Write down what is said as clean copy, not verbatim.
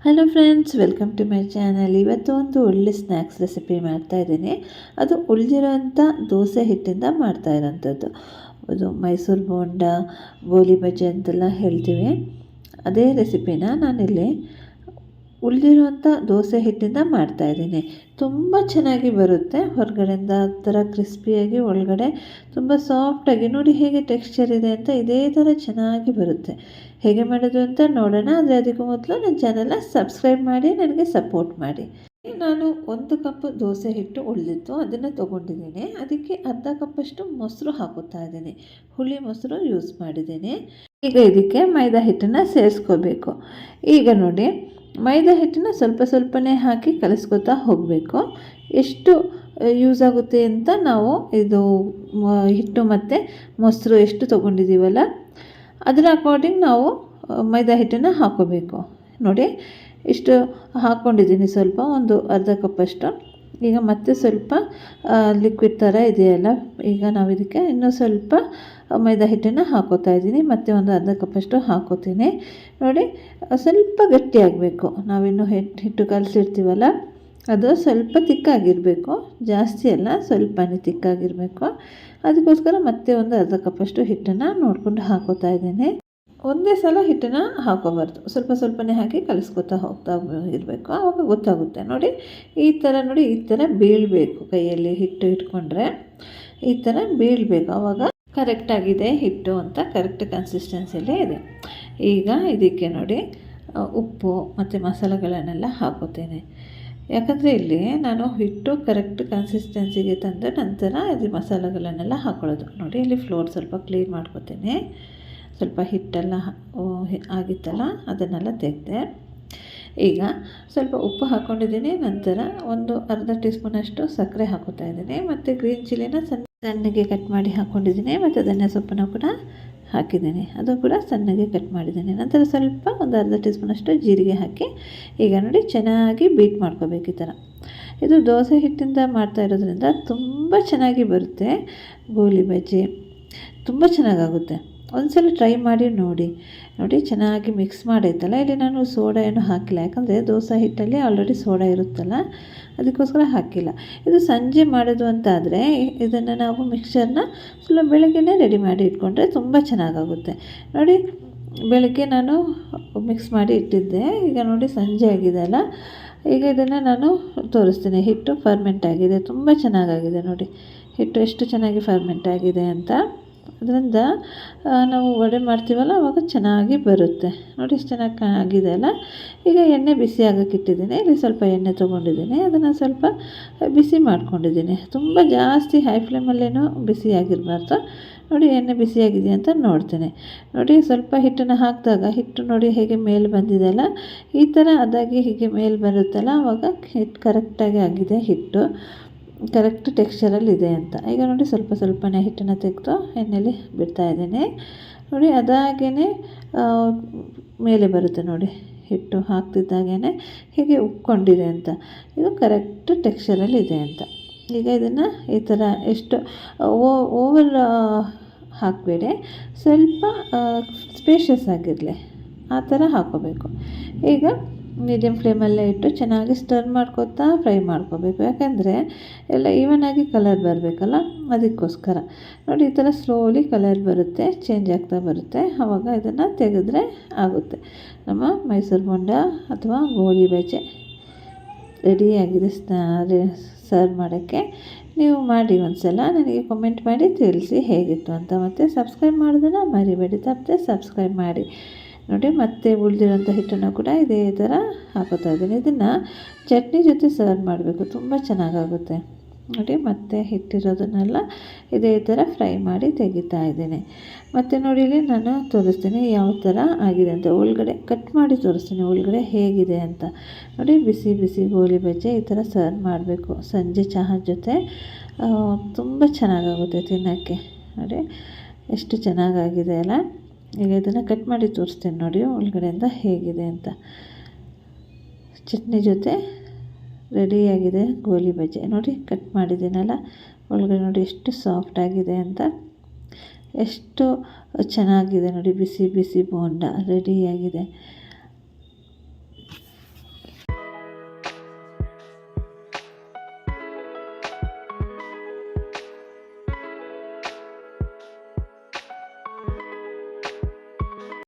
Hello friends, welcome to my channel. ಇವತ್ತು ಒಂದು ಒಳ್ಳೆ ಸ್ನ್ಯಾಕ್ಸ್ ರೆಸಿಪಿ ಮಾಡ್ತಾಯಿದ್ದೀನಿ. ಅದು ಉಳಿದಿರೋಂಥ ದೋಸೆ ಹಿಟ್ಟಿಂದ ಮಾಡ್ತಾ ಇರೋಂಥದ್ದು. ಅದು ಮೈಸೂರು ಬೋಂಡ, ಗೋಲಿ ಬಜ್ಜಿ ಅಂತೆಲ್ಲ ಹೇಳ್ತೀವಿ. ಅದೇ ರೆಸಿಪಿನ ನಾನಿಲ್ಲಿ ಉಳಿದಿರುವಂಥ ದೋಸೆ ಹಿಟ್ಟಿಂದ ಮಾಡ್ತಾಯಿದ್ದೀನಿ. ತುಂಬ ಚೆನ್ನಾಗಿ ಬರುತ್ತೆ. ಹೊರಗಡೆಯಿಂದ ಆ ಥರ ಕ್ರಿಸ್ಪಿಯಾಗಿ, ಒಳಗಡೆ ತುಂಬ ಸಾಫ್ಟಾಗಿ, ನೋಡಿ ಹೇಗೆ ಟೆಕ್ಸ್ಚರ್ ಇದೆ ಅಂತ. ಇದೇ ಥರ ಚೆನ್ನಾಗಿ ಬರುತ್ತೆ. ಹೇಗೆ ಮಾಡೋದು ಅಂತ ನೋಡೋಣ. ಆದರೆ ಅದಕ್ಕೂ ಮೊದಲು ನನ್ನ ಚಾನಲ್ನ ಸಬ್ಸ್ಕ್ರೈಬ್ ಮಾಡಿ ನನಗೆ ಸಪೋರ್ಟ್ ಮಾಡಿ. ನಾನು 1 ಕಪ್ ದೋಸೆ ಹಿಟ್ಟು ಉಳಿದಿತ್ತು, ಅದನ್ನು ತೊಗೊಂಡಿದ್ದೀನಿ. ಅದಕ್ಕೆ ಅರ್ಧ ಕಪ್ಪಷ್ಟು ಮೊಸರು ಹಾಕುತ್ತಾ ಇದ್ದೀನಿ. ಹುಳಿ ಮೊಸರು ಯೂಸ್ ಮಾಡಿದ್ದೀನಿ. ಈಗ ಇದಕ್ಕೆ ಮೈದಾ ಹಿಟ್ಟನ್ನು ಸೇರಿಸ್ಕೋಬೇಕು. ಈಗ ನೋಡಿ, ಮೈದಾ ಹಿಟ್ಟನ್ನು ಸ್ವಲ್ಪ ಸ್ವಲ್ಪನೇ ಹಾಕಿ ಕಲಿಸ್ಕೊತಾ ಹೋಗಬೇಕು. ಎಷ್ಟು ಯೂಸ್ ಆಗುತ್ತೆ ಅಂತ ನಾವು ಇದು ಹಿಟ್ಟು ಮತ್ತು ಮೊಸರು ಎಷ್ಟು ತೊಗೊಂಡಿದ್ದೀವಲ್ಲ ಅದರ ಅಕಾರ್ಡಿಂಗ್ ನಾವು ಮೈದಾ ಹಿಟ್ಟನ್ನು ಹಾಕೋಬೇಕು. ನೋಡಿ, ಇಷ್ಟು ಹಾಕ್ಕೊಂಡಿದ್ದೀನಿ, ಸ್ವಲ್ಪ ಒಂದು ಅರ್ಧ ಕಪ್ಪಷ್ಟು. ಈಗ ಮತ್ತೆ ಸ್ವಲ್ಪ ಲಿಕ್ವಿಡ್ ಥರ ಇದೆಯಲ್ಲ, ಈಗ ನಾವು ಇದಕ್ಕೆ ಇನ್ನೂ ಸ್ವಲ್ಪ ಮೈದಾ ಹಿಟ್ಟನ್ನು ಹಾಕೋತಾ ಇದ್ದೀನಿ. ಮತ್ತು ಒಂದು ಅರ್ಧ ಕಪ್ಪಷ್ಟು ಹಾಕೋತೀನಿ. ನೋಡಿ, ಸ್ವಲ್ಪ ಗಟ್ಟಿಯಾಗಬೇಕು. ನಾವಿನ್ನೂ ಹಿಟ್ಟು ಕಲಸಿರ್ತೀವಲ್ಲ, ಅದು ಸ್ವಲ್ಪ ತಿಕ್ಕಾಗಿರಬೇಕು, ಜಾಸ್ತಿ ಅಲ್ಲ, ಸ್ವಲ್ಪನೇ ತಿಕ್ಕಾಗಿರಬೇಕು. ಅದಕ್ಕೋಸ್ಕರ ಮತ್ತೆ ಒಂದು ಅರ್ಧ ಕಪ್ಪಷ್ಟು ಹಿಟ್ಟನ್ನು ನೋಡಿಕೊಂಡು ಹಾಕೋತಾ ಇದ್ದೀನಿ. ಒಂದೇ ಸಲ ಹಿಟ್ಟನ್ನು ಹಾಕೋಬಾರ್ದು, ಸ್ವಲ್ಪ ಸ್ವಲ್ಪನೇ ಹಾಕಿ ಕಲಿಸ್ಕೊತಾ ಹೋಗ್ತಾ ಇರಬೇಕು. ಆವಾಗ ಗೊತ್ತಾಗುತ್ತೆ. ನೋಡಿ, ಈ ಥರ ಬೀಳಬೇಕು. ಕೈಯಲ್ಲಿ ಹಿಟ್ಟು ಇಟ್ಕೊಂಡ್ರೆ ಈ ಥರ ಬೀಳಬೇಕು. ಆವಾಗ ಕರೆಕ್ಟಾಗಿದೆ ಹಿಟ್ಟು ಅಂತ, ಕರೆಕ್ಟ್ ಕನ್ಸಿಸ್ಟೆನ್ಸಿಯಲ್ಲೇ ಇದೆ. ಈಗ ಇದಕ್ಕೆ ನೋಡಿ, ಉಪ್ಪು ಮತ್ತು ಮಸಾಲೆಗಳನ್ನೆಲ್ಲ ಹಾಕೋತೇನೆ. ಯಾಕಂದರೆ ಇಲ್ಲಿ ನಾನು ಹಿಟ್ಟು ಕರೆಕ್ಟ್ ಕನ್ಸಿಸ್ಟೆನ್ಸಿಗೆ ತಂದ ನಂತರ ಇದು ಮಸಾಲೆಗಳನ್ನೆಲ್ಲ ಹಾಕೊಳ್ಳೋದು. ನೋಡಿ, ಇಲ್ಲಿ ಫ್ಲೋರ್ ಸ್ವಲ್ಪ ಕ್ಲೀನ್ ಮಾಡ್ಕೋತೀನಿ. ಸ್ವಲ್ಪ ಹಿಟ್ಟೆಲ್ಲ ಆಗಿತ್ತಲ್ಲ, ಅದನ್ನೆಲ್ಲ ತೆಗೆದೆ. ಈಗ ಸ್ವಲ್ಪ ಉಪ್ಪು ಹಾಕ್ಕೊಂಡಿದ್ದೀನಿ. ನಂತರ ಒಂದು ಅರ್ಧ ಟೀ ಸ್ಪೂನಷ್ಟು ಸಕ್ಕರೆ ಹಾಕೋತಾ ಇದ್ದೀನಿ. ಮತ್ತು ಗ್ರೀನ್ ಚಿಲ್ಲಿನ ಸಣ್ಣಗೆ ಕಟ್ ಮಾಡಿ ಹಾಕ್ಕೊಂಡಿದ್ದೀನಿ. ಮತ್ತು ಧನಿಯಾ ಸೊಪ್ಪನ್ನು ಕೂಡ ಹಾಕಿದ್ದೀನಿ, ಅದು ಕೂಡ ಸಣ್ಣಗೆ ಕಟ್ ಮಾಡಿದ್ದೀನಿ. ನಂತರ ಸ್ವಲ್ಪ ಒಂದು ಅರ್ಧ ಟೀ ಸ್ಪೂನಷ್ಟು ಜೀರಿಗೆ ಹಾಕಿ ಈಗ ನೋಡಿ ಚೆನ್ನಾಗಿ ಬೀಟ್ ಮಾಡ್ಕೋಬೇಕು. ಈ ಥರ ಇದು ದೋಸೆ ಹಿಟ್ಟಿಂದ ಮಾಡ್ತಾ ಇರೋದ್ರಿಂದ ತುಂಬ ಚೆನ್ನಾಗಿ ಬರುತ್ತೆ. ಗೋಲಿ ಬಜ್ಜಿ ತುಂಬ ಚೆನ್ನಾಗಾಗುತ್ತೆ. ಒಂದ್ಸಲ ಟ್ರೈ ಮಾಡಿ ನೋಡಿ. ಚೆನ್ನಾಗಿ ಮಿಕ್ಸ್ ಮಾಡೈತಲ್ಲ. ಇಲ್ಲಿ ನಾನು ಸೋಡಾ ಏನು ಹಾಕಿಲ್ಲ, ಯಾಕಂದರೆ ದೋಸೆ ಹಿಟ್ಟಲ್ಲಿ ಆಲ್ರೆಡಿ ಸೋಡಾ ಇರುತ್ತಲ್ಲ, ಅದಕ್ಕೋಸ್ಕರ ಹಾಕಿಲ್ಲ. ಇದು ಸಂಜೆ ಮಾಡೋದು ಅಂತಾದರೆ ಇದನ್ನು ನಾವು ಮಿಕ್ಸರ್ನ ಸ್ವಲ್ಪ ಬೆಳಗ್ಗೆನೇ ರೆಡಿ ಮಾಡಿ ಇಟ್ಕೊಂಡ್ರೆ ತುಂಬ ಚೆನ್ನಾಗಾಗುತ್ತೆ. ನೋಡಿ, ಬೆಳಗ್ಗೆ ನಾನು ಮಿಕ್ಸ್ ಮಾಡಿ ಇಟ್ಟಿದ್ದೆ. ಈಗ ನೋಡಿ, ಸಂಜೆ ಆಗಿದೆ ಅಲ್ಲ, ಈಗ ಇದನ್ನು ನಾನು ತೋರಿಸ್ತೀನಿ. ಹಿಟ್ಟು ಫರ್ಮೆಂಟ್ ಆಗಿದೆ, ತುಂಬ ಚೆನ್ನಾಗಾಗಿದೆ. ನೋಡಿ, ಹಿಟ್ಟು ಎಷ್ಟು ಚೆನ್ನಾಗಿ ಫರ್ಮೆಂಟ್ ಆಗಿದೆ ಅಂತ. ಅದರಿಂದ ನಾವು ವಡೆ ಮಾಡ್ತೀವಲ್ಲ, ಆವಾಗ ಚೆನ್ನಾಗಿ ಬರುತ್ತೆ. ನೋಡಿ, ಎಷ್ಟು ಚೆನ್ನಾಗಿ ಆಗಿದೆ ಅಲ್ಲ. ಈಗ ಎಣ್ಣೆ ಬಿಸಿ ಆಗೋಕ್ಕೆ ಇಟ್ಟಿದ್ದೀನಿ. ಇಲ್ಲಿ ಸ್ವಲ್ಪ ಎಣ್ಣೆ ತೊಗೊಂಡಿದ್ದೀನಿ, ಅದನ್ನು ಸ್ವಲ್ಪ ಬಿಸಿ ಮಾಡ್ಕೊಂಡಿದ್ದೀನಿ. ತುಂಬ ಜಾಸ್ತಿ ಹೈ ಫ್ಲೇಮಲ್ಲೇನೂ ಬಿಸಿಯಾಗಿರಬಾರ್ದು. ನೋಡಿ, ಎಣ್ಣೆ ಬಿಸಿಯಾಗಿದೆ ಅಂತ ನೋಡ್ತೀನಿ. ನೋಡಿ, ಸ್ವಲ್ಪ ಹಿಟ್ಟನ್ನು ಹಾಕಿದಾಗ ಹಿಟ್ಟು ನೋಡಿ ಹೇಗೆ ಮೇಲೆ ಬಂದಿದೆ ಅಲ್ಲ, ಈ ಥರ ಅದಾಗಿ ಹೀಗೆ ಮೇಲೆ ಬರುತ್ತಲ್ಲ, ಆವಾಗ ಹಿಟ್ಟು ಕರೆಕ್ಟಾಗಿ ಆಗಿದೆ. ಹಿಟ್ಟು ಕರೆಕ್ಟ್ ಟೆಕ್ಸ್ಚರಲ್ಲಿದೆ ಅಂತ. ಈಗ ನೋಡಿ, ಸ್ವಲ್ಪ ಸ್ವಲ್ಪನೇ ಹಿಟ್ಟನ್ನು ತೆಗೆದು ಎಣ್ಣೆಯಲ್ಲಿ ಬಿಡ್ತಾಯಿದ್ದೀನಿ. ನೋಡಿ, ಅದಾಗೇ ಮೇಲೆ ಬರುತ್ತೆ. ನೋಡಿ, ಹಿಟ್ಟು ಹಾಕ್ತಿದ್ದಾಗೇ ಹೀಗೆ ಉಕ್ಕೊಂಡಿದೆ ಅಂತ. ಇದು ಕರೆಕ್ಟ್ ಟೆಕ್ಸ್ಚರಲ್ಲಿದೆ ಅಂತ. ಈಗ ಇದನ್ನು ಈ ಥರ ಎಷ್ಟು ಓವರ್ ಹಾಕಬೇಡಿ, ಸ್ವಲ್ಪ ಸ್ಪೇಷಿಯಸ್ ಆಗಿರಲಿ, ಆ ಥರ ಹಾಕ್ಕೋಬೇಕು. ಈಗ ಮೀಡಿಯಮ್ ಫ್ಲೇಮಲ್ಲೇ ಇಟ್ಟು ಚೆನ್ನಾಗಿ ಸ್ಟರ್ ಮಾಡ್ಕೊತಾ ಫ್ರೈ ಮಾಡ್ಕೋಬೇಕು. ಯಾಕಂದರೆ ಎಲ್ಲ ಈವನಾಗಿ ಕಲರ್ ಬರಬೇಕಲ್ಲ, ಅದಕ್ಕೋಸ್ಕರ. ನೋಡಿ, ಈ ಥರ ಸ್ಲೋಲಿ ಕಲರ್ ಬರುತ್ತೆ, ಚೇಂಜ್ ಆಗ್ತಾ ಬರುತ್ತೆ. ಆವಾಗ ಇದನ್ನು ತೆಗೆದ್ರೆ ಆಗುತ್ತೆ. ನಮ್ಮ ಮೈಸೂರು ಬೋಂಡ ಅಥವಾ ಗೋಲಿ ಬಜ್ಜಿ ರೆಡಿಯಾಗಿದೆ ಸರ್ವ್ ಮಾಡೋಕ್ಕೆ. ನೀವು ಮಾಡಿ ಒಂದ್ಸಲ, ನನಗೆ ಕಮೆಂಟ್ ಮಾಡಿ ತಿಳಿಸಿ ಹೇಗಿತ್ತು ಅಂತ. ಮತ್ತು ಸಬ್ಸ್ಕ್ರೈಬ್ ಮಾಡೋದನ್ನು ಮರಿಬೇಡಿ, ತಪ್ಪದೆ ಸಬ್ಸ್ಕ್ರೈಬ್ ಮಾಡಿ. ನೋಡಿ, ಮತ್ತೆ ಉಳಿದಿರೋಂಥ ಹಿಟ್ಟನ್ನು ಕೂಡ ಇದೇ ಥರ ಹಾಕೋತಾ ಇದ್ದೀನಿ. ಇದನ್ನು ಚಟ್ನಿ ಜೊತೆ ಸರ್ವ್ ಮಾಡಬೇಕು, ತುಂಬ ಚೆನ್ನಾಗಾಗುತ್ತೆ. ನೋಡಿ, ಮತ್ತೆ ಹಿಟ್ಟಿರೋದನ್ನೆಲ್ಲ ಇದೇ ಥರ ಫ್ರೈ ಮಾಡಿ ತೆಗಿತಾ ಇದ್ದೀನಿ. ಮತ್ತು ನೋಡಿ, ಇಲ್ಲಿ ನಾನು ತೋರಿಸ್ತೀನಿ ಯಾವ ಥರ ಆಗಿದೆ ಅಂತ. ಒಳಗಡೆ ಕಟ್ ಮಾಡಿ ತೋರಿಸ್ತೀನಿ, ಒಳಗಡೆ ಹೇಗಿದೆ ಅಂತ. ನೋಡಿ, ಬಿಸಿ ಬಿಸಿ ಗೋಲಿ ಬಜ್ಜಿ ಈ ಥರ ಸರ್ವ್ ಮಾಡಬೇಕು ಸಂಜೆ ಚಹಾದ ಜೊತೆ. ತುಂಬ ಚೆನ್ನಾಗಾಗುತ್ತೆ ತಿನ್ನೋಕ್ಕೆ. ನೋಡಿ, ಎಷ್ಟು ಚೆನ್ನಾಗಾಗಿದೆ ಅಲ್ಲ. ಈಗ ಇದನ್ನು ಕಟ್ ಮಾಡಿ ತೋರಿಸ್ತೇನೆ ನೋಡಿ, ಒಳಗಡೆಯಿಂದ ಹೇಗಿದೆ ಅಂತ. ಚಟ್ನಿ ಜೊತೆ ರೆಡಿಯಾಗಿದೆ ಗೋಲಿ ಬಜ್ಜಿ. ನೋಡಿ, ಕಟ್ ಮಾಡಿದ್ದೀನಲ್ಲ, ಒಳಗಡೆ ನೋಡಿ ಎಷ್ಟು ಸಾಫ್ಟಾಗಿದೆ ಅಂತ, ಎಷ್ಟು ಚೆನ್ನಾಗಿದೆ. ನೋಡಿ, ಬಿಸಿ ಬಿಸಿ ಬೋಂಡ ರೆಡಿಯಾಗಿದೆ.